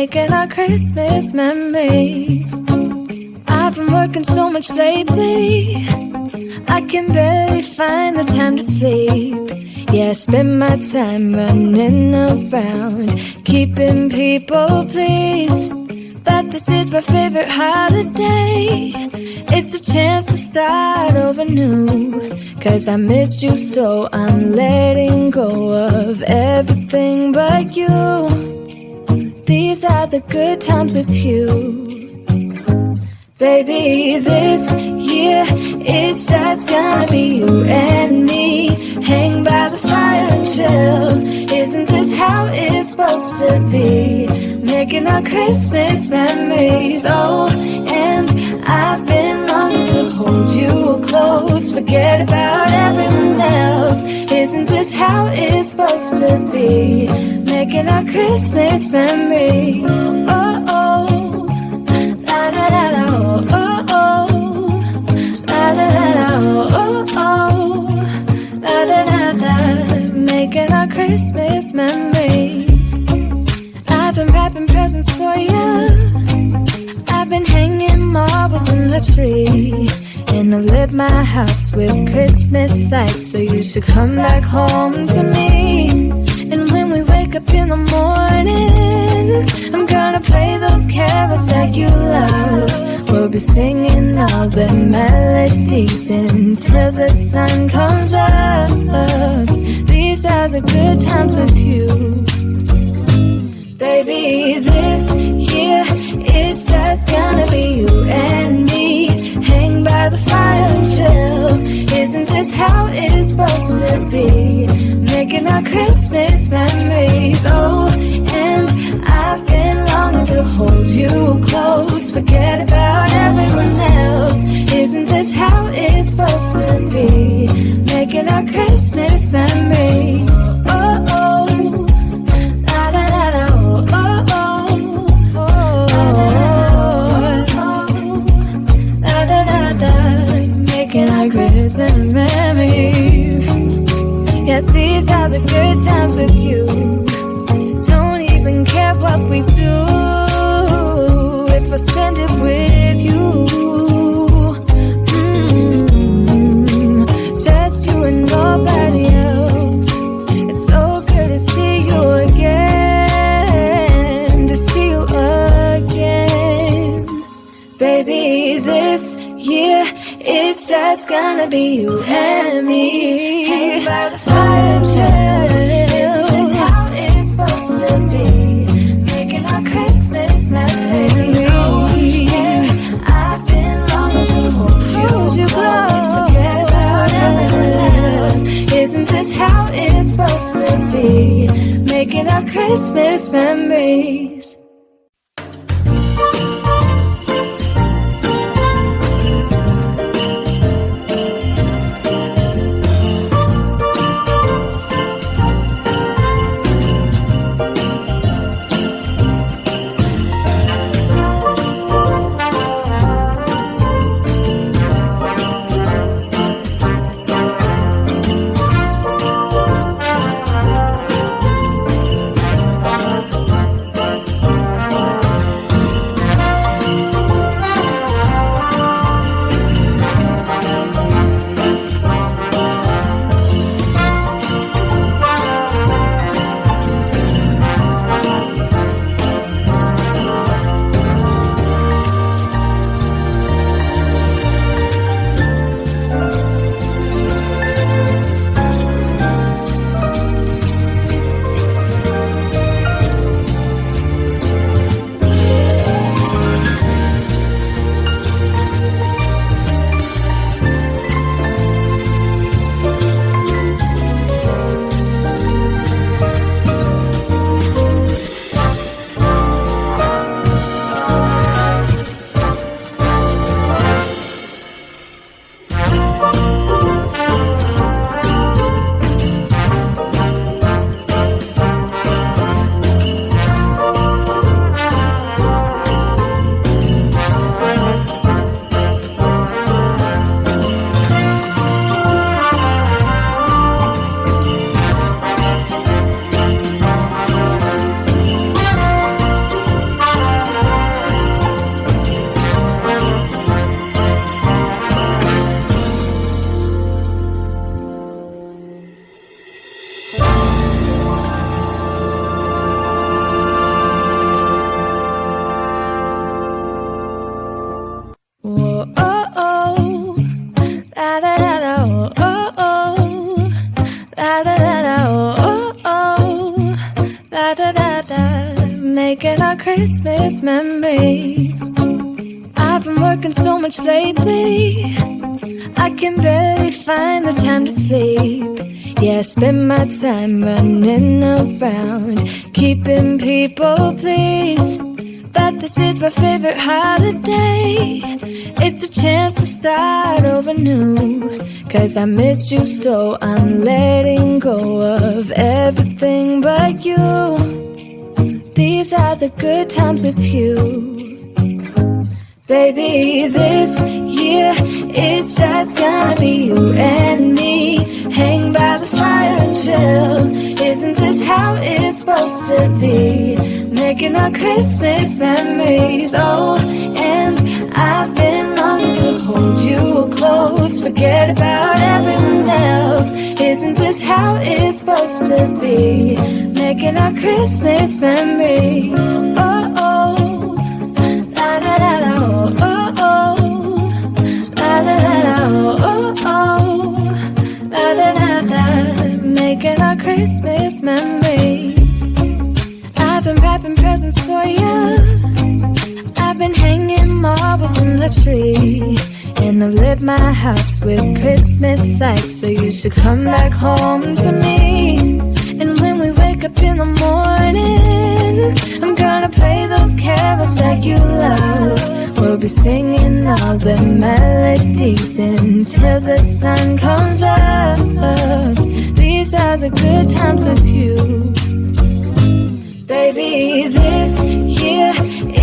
making our Christmas memories. I've been working so much lately, I can barely find the time to sleep. Yeah, I spend my time running around, keeping people pleased. But this is my favorite holiday. It's a chance to start over new. 'Cause I missed you so I'm letting go of everything but you. These are the good times with you. Baby, this year it's just gonna be you and me. Hang by the fire and chill. Isn't this how it's supposed to be? Making our Christmas memories. Oh, and I've been longing to hold you close. Forget about everyone else. Isn't this how it's supposed to be? Making our Christmas memories. Oh, oh, la da da da, oh, oh, oh, la da da da, oh, oh, la da da da. Making our Christmas memories. I've been wrapping presents for you. I've been hanging marbles in the tree. And I've lit my house with Christmas lights. So you should come back home to me. And when we wake up in the morning, I'm gonna play those carols that you love. We'll be singing all the melodies until the sun comes up. These are the good times with you. Baby, this year it's just gonna be you and me. Hang by the fire and chill. Isn't this how it's supposed to be? Making our Christmas memories. Oh, and I've been longing to hold you close. Forget about everyone else. Isn't this how it's supposed to be? Making our Christmas memories. Oh, oh, la da da da, oh, oh, oh, la da da da. Making our Christmas memories. Yes, these are the good times with you. Don't even care what we do if I spend it with you. Just you and nobody else. It's so good to see you again, to see you again. Baby, this year it's just gonna be you and me. Hang by the fire and chill. Isn't this how it's supposed to be? Making our Christmas memories. Oh, yeah, I've been longing to hold you close. Forget about everyone else. Isn't this how it's supposed to be? Making our Christmas memories. oh, oh, oh. La da da da, oh, oh, oh. La da da da, making our Christmas memories. I've been working so much lately, I can barely find the time to sleep. Yeah, I spend my time running around, keeping people pleased. But this is my favorite holiday. It's a chance to start over new. 'Cause I missed you so I'm letting go of everything but you. These are the good times with you. Baby, this year it's just gonna be you and me. Hang by the fire and chill. Isn't this how it's supposed to be? Making our Christmas memories. Oh, and I've been longing to hold you close. Forget about everyone else. Isn't this how it's supposed to be? Making our Christmas memories. Oh, oh. La da da da, oh, oh, oh. La da da da, oh, oh, oh. La da da da, making our Christmas memories. I've been wrapping presents for you. I've been hanging marbles in the tree. And I've lit my house with Christmas lights. So you should come back home to me. And when we wake up in the morning, I'm gonna play those carols that you love. We'll be singing all the melodies until the sun comes up. These are the good times with you. Baby, this year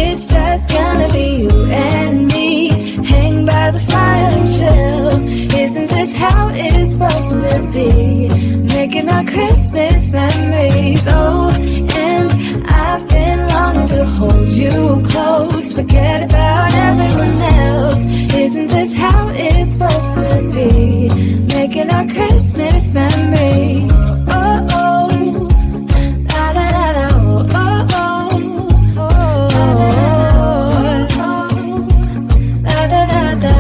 it's just gonna be you and me. Hang by the fire and chill. Isn't this how it's supposed to be? Making our Christmas memories. Oh, and I've been longing to hold you close. Forget about everyone else. Isn't this how it's supposed to be? Making our Christmas memories. Oh, oh. La da da da, oh, oh, oh. La da da da,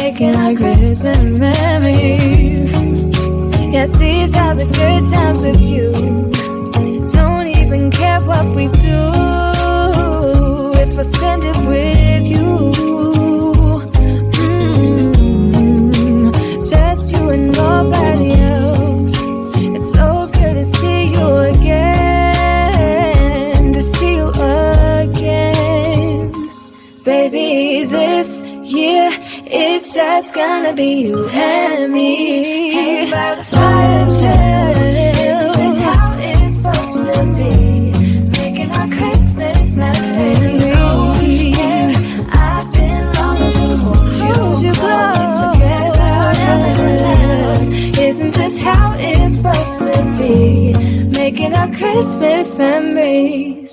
making our Christmas memories. Yes, these are the good times with you. Don't even care what we do if I spend it with you. Just you and nobody else. It's so good to see you again. To see you again. Baby, this year it's just gonna be you and me. Hang by the fire and chill. Isn't this how it's supposed to be? Making our Christmas memories. Oh, yeah. I've been longing to hold you close. Forget about everyone else. Isn't this how it's supposed to be? Making our Christmas memories.